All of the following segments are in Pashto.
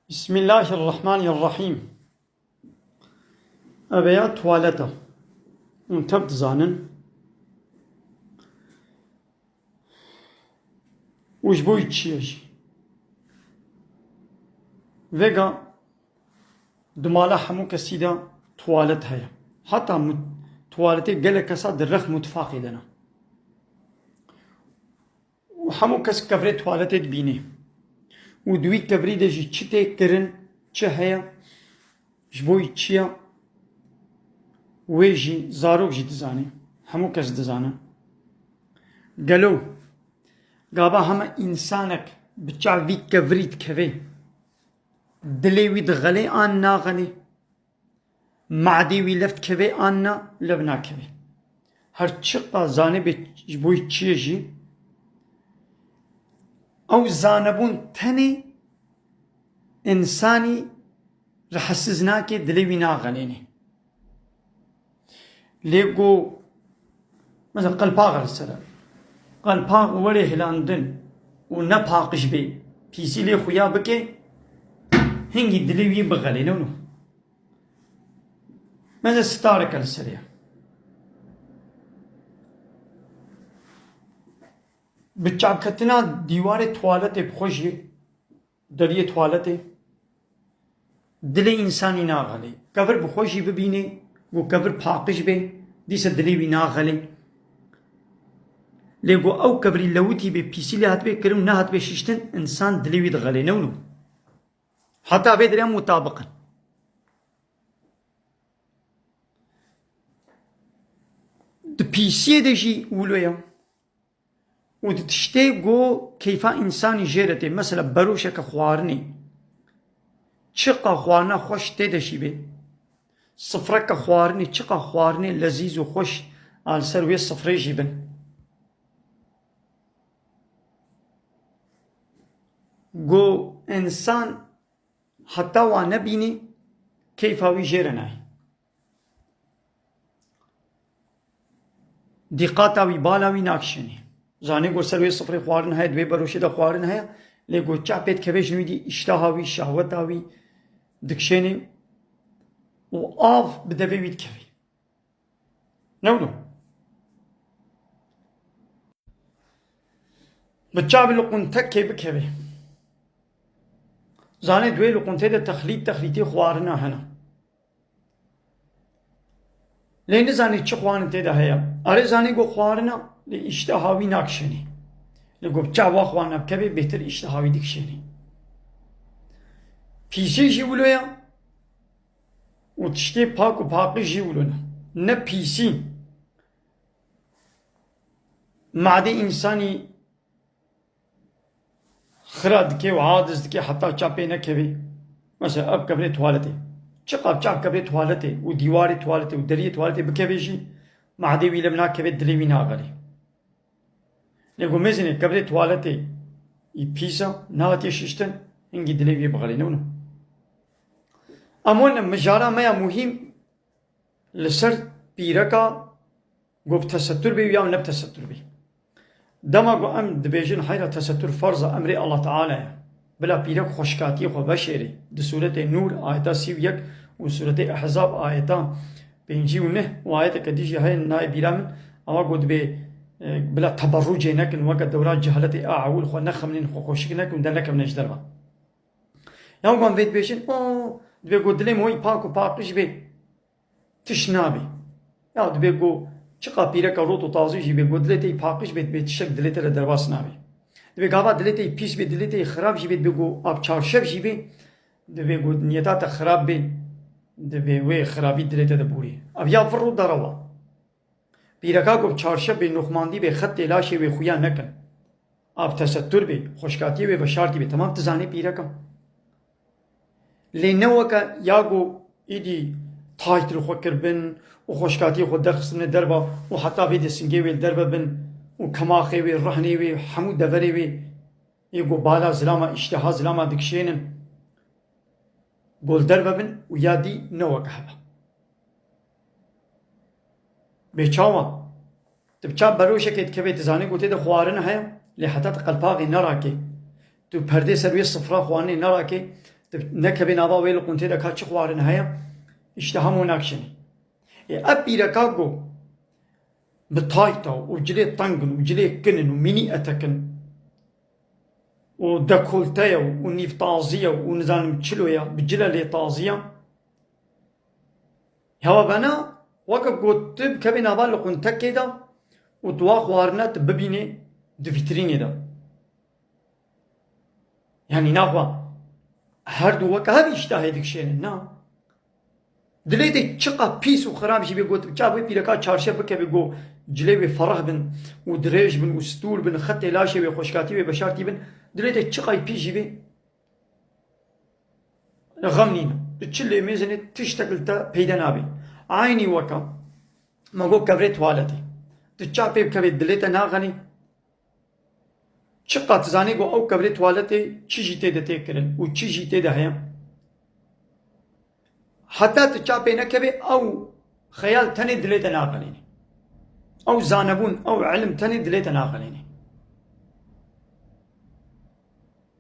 بسم الله الرحمن الرحيم. أبيا توالتا ونتبت زانن وش بوي تشيج vega دمالا حمو كسيدا توالت هيا حتى توالتي قال كسا درخ متفاق لنا وحمو كس كفري توالتي تبيني ودوي كفري دجي تشتي كرن تشه هيا جبوي تشيا ويجي زاروك جي دزاني حمو كس دزانا قالو قابا هما إنسانك بتشع في كفريت كفي دلي ويد غلي آنا غلي معدي وي لفت كفي آنا لبنا كفي هر چقا زاني بجبوي تشيجي او زانبون تني انساني رحسزناكي دلي وينا غليني ليقو مثلا قلباغ السلام قلباغ ولي هلاندن ونباقش بي بيسي لي خويا بكي هنجي دلي وي بغلينونو ماذا ستارك السريع بچاکتنا دیوار توالت بخوشی دریه توالت دل انسانی ناغلی کفر بخوشی ببینه و کفر پاقش به دیس دلی بی ناغلی لیگو او کفری لوتی به پیسی لحت به کرم نهت به ششتن انسان دلی بی دغلی نونو حتی به دریا مطابقا د پیسی دجی ولویا وتشتي جو كيفا إنساني جيرتي مثلا بروشك خوارني شقا خوارنا خوش تدشي بي صفرك خوارني شقا خوارني لذيذ وخوش على سروي الصفري جيبن جو إنسان حتى وانا بيني كيفا ويجيرناي دقاتا ويبالا ويناكشني زاني قول سروي صفري خوارن هاي دوي بروشي دا خوارن هاي ليقول چاپيت كبيش نويدي اشتهاوي شهوتاوي دكشيني وآف بدبي بيت كبي نونو بچاب لقون تكي بكبي زاني دوي لقون تيدا تخليتي خوارنا هنا لين زاني چه خوارن تيدا هيا اري زاني قو خوارنا اشتهاوي ناكشني لقو بچاوا خوانا بكبي بهتر اشتهاوي دكشني پیسی جی ولویا و تشتی پاک و پاقی جی ولونا نه پیسی معدي انساني خراد كي وعادز كي حتى چاپي نكبي مثلا اب كبري توالتي چقاب چاپ كبري توالتي و ديواري توالتي و دري توالتي بكبي جي معدي ويلم ناكبي دلي وينا غلي لقو مزني كبري توالتي يبيسا ناتي ششتن انجي دلي بغلي نونو امون مجارا ما مهم لسر بيركا قو بتستر بي ويا نب تستر بي دما قو ام دبيجن حيرا تستر فرض امر الله تعالى بلا بيرك خوشكاتي خو بشري د سوره نور ايتا سيويك و سوره احزاب ايتا بينجي ونه وايت كديجي هاي ناي بيرام اما قد بي بلا تبرج نكن وقت دورات جهلتي اعول خو نخمن خو خوشكنك ودلك من اجدربا يوم قام فيت بيشن او دبي قد لي موي باكو باقش بي تشنابي يا دبي قو چقا بيرك روتو تازي جي بي قد لتي باقش بيت بيتشك دلته درباس نابي دبي قابا دلته بيس بي دلته خراب جي بيت بيقو اب چارشف جي بي دبي قد نيتات خراب بي دبي وي خرابي دلته دبوري اب يا فرو دروا بيركا قب چارشف بي نخماندي بي خط لاشي بي خويا نكن اب تستر بي خوشكاتي بي بشارتي بي تمام تزاني بيركا لنوكا ياغو ايدي تايتل خوكر بن وخوشكاتي خو دخسن دربا وحتى في دسنجي وي دربا بن وكماخي وي رهني وي حمود دفري وي يقو بالا زلاما اشتها زلاما دكشينن قول دربا بن ويادي نوكا هبا بيچاوا تبچا بروشك اتكبي تزاني قوتي ده خوارن هيا لحتى قلباغي نراكي تو پرده سروي صفرا خواني نراكي نكبي نابا ويل قنت دا كاتش خوارن هيا اشتهمو ناكشني أبي ركاغو بتايتا وجلي طنقن وجلي كنن وميني أتكن ودكولتايا ونيف طازية ونزان متشلويا بجلا لي طازية هوا بنا وقف قلت كبي نابا لقنت كده ودوا خوارنات ببيني دفيتريني دا يعني ناخوا هردو وكا هذه اشتهيدك شيء نا دليتي تشقى بيس وخراب شي بيقول تشابي بيركا تشارشة بك بيقول جليبي فرح بن ودريج بن وستول بن خطي لاشي بخشكاتي بشارتي بن دليتي تشقى بيجي بي غمنينا تشلي ميزني تشتغل تا بيدا نابي عيني وكا ما قول كبريت والتي تشابي بكبي دليتا ناغني چقا تزانی گو او کبری توالتی چی جیته ده تکرن و چی جیته ده هیم حتی تچاپی نکبی او خیال تنی دلیت ناقلینی او زانبون او علم تنی دلیت ناقلینی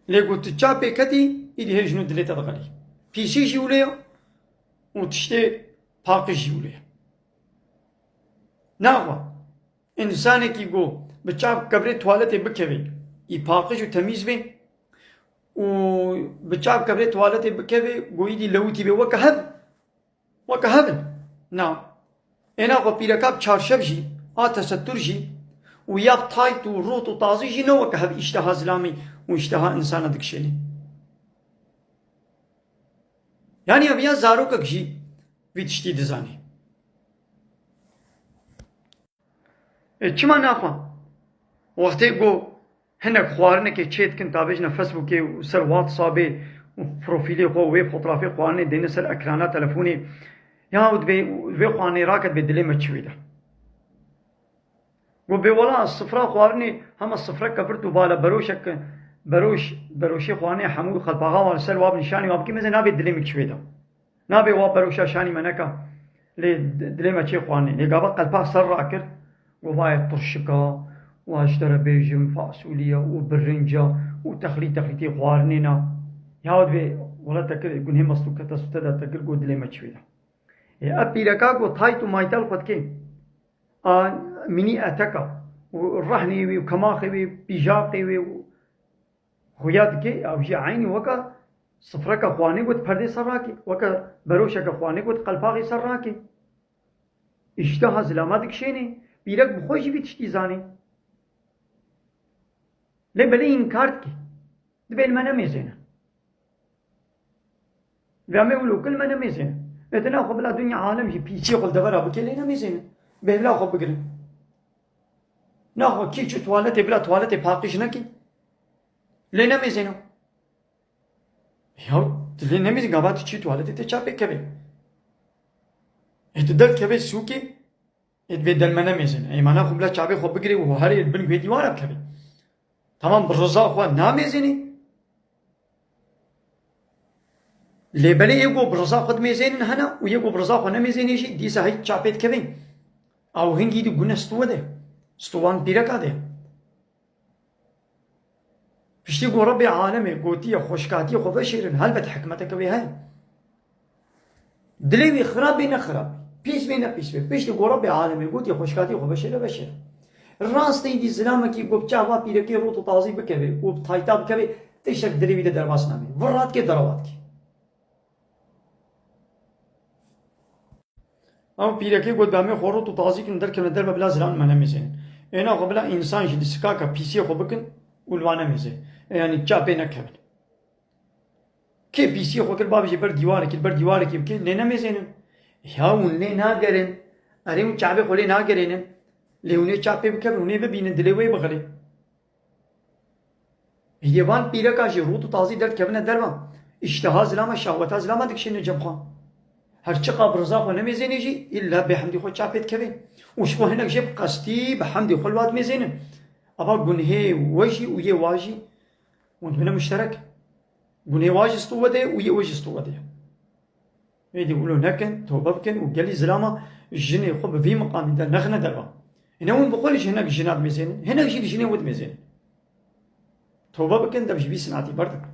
لیگو تچاپی کتی ایدی هجنو دلیت دغلی پیسی جیولیا و تشتی پاقی جیولیا ناغوا انسانی کی گو بچاپ کبری توالتی بکوی يباقج وتميز به وبتشعب كبريت توالتي بكبي قويدي لوتي به وكهبل نعم انا قبيله كاب تشارشبجي تسترجي وياب تايت وروت وطازيجي نو وكهب اشتهى زلامي واشتهى انسان دكشيني يعني ابيا زارو كجي بيتشتي دزاني چما ناخوا وقتی گو هنك خوارنه که چیت کن تابجنا فیسبوک و سر واتسابی و پروفیلی خو و فوتوغرافی خوارنه دین سر اکرانه تلفونی یا ود به خوانه راکت به دلی مچویده و به ولا الصفرا خوارنه هم الصفرا كبرت وبالا بروشك بروشي خوانه حمو خلباغا ولا سر واب نشاني واب كي نابي دلی مچویده نابي واب بروشا شاني منكا لي دلی مچي خوانه لي غابا قلبا سر راكر وباي طرشكا واشترى بيجم فاصوليا وبرنجة تخليتي خوارنينا ياود بي ولا تكل يقول هم مستوكتا ستدا تكل قد لي مچويدا ابي ركاكو تايتو مايتال قد كي مني اتكا ورحني وكماخي بيجاقي خويات كي او جي عيني وكا صفرك اخواني قد پردي سراكي وكا بروشك اخواني قد قلباغي سراكي اشتها زلاماتك شيني بيرك بخوشي بيتشتي زاني ليه بلي إنكارت كي دبل ما نميزينا بيعمل يقولوا كل ما نميزينا إتنا خو بلا دنيا عالم جي بيسي خل دبرا بكلي نميزينا بلا خو بقرن ناخو كي توالتي بلا توالتي باقيش نكي ليه نميزينا ياو ليه نميزين قابات كي توالتي تشابي كبي إتدل كبي سوكي إتبدل ما نميزينا أي مانا خو بلا شابي خو بقري وهاري البن بيدي وارا كبي تمام بالرضا اخوان ناميزيني لي بلي يقو بالرضا خد ميزين هنا ويقو بالرضا خو نميزيني شي دي ساهي تشابيت كبين او هنگي دي گونه استوه ده استوان بيركا ده فشتي قو ربي عالمي قوتي خوشكاتي خو بشيرن هل بتحكمتك بها دليوي خرابي نخراب بيس بينا بيس بيشتي قو ربي عالمي قوتي خوشكاتي خو بشير راستي دي زلامك يقول بچاوا بيركي روتو تازي بكبي وبتايتا بكبي تشك دريبي ده درواس نامي ورات كي دروات كي او بيركي قد بامي خورو تو تازي كن در كن در بلا زلام منه ميزين انا قبل انسان جدي سكاكا بيسي خو بكن ولوانا ميزين يعني تشابي نكمل كي بيسي خو كل باب جبر ديوار كي بكي لينا ميزين يا ولي ناغرن اريم تشابي خولي ناغرن لهونه چاپه بکر ونه ببینن دلوی بغلی يبان بيركا جروت تازي درد كبنا درما اشتها زلامة شهوتها زلامة دكشين جمخان هرچقا برزا خو نميزيني جي إلا بحمدي خو چاپت كبين وشكو هناك جيب قصتي بحمدي خو الواد ميزينن أبا قنهي وجي ويه واجي وانت منا مشترك قنهي واجي استوى ده ويه وجي استوى ده يدي يقولوا نكن توببكن وقالي زلامة الجني خو بفي مقام ده نغنى درما هنا وين بقولش هناك جنات ميزينن هناك جي الجني ود ميزينن توببكن ده بجبي سنعتي بردك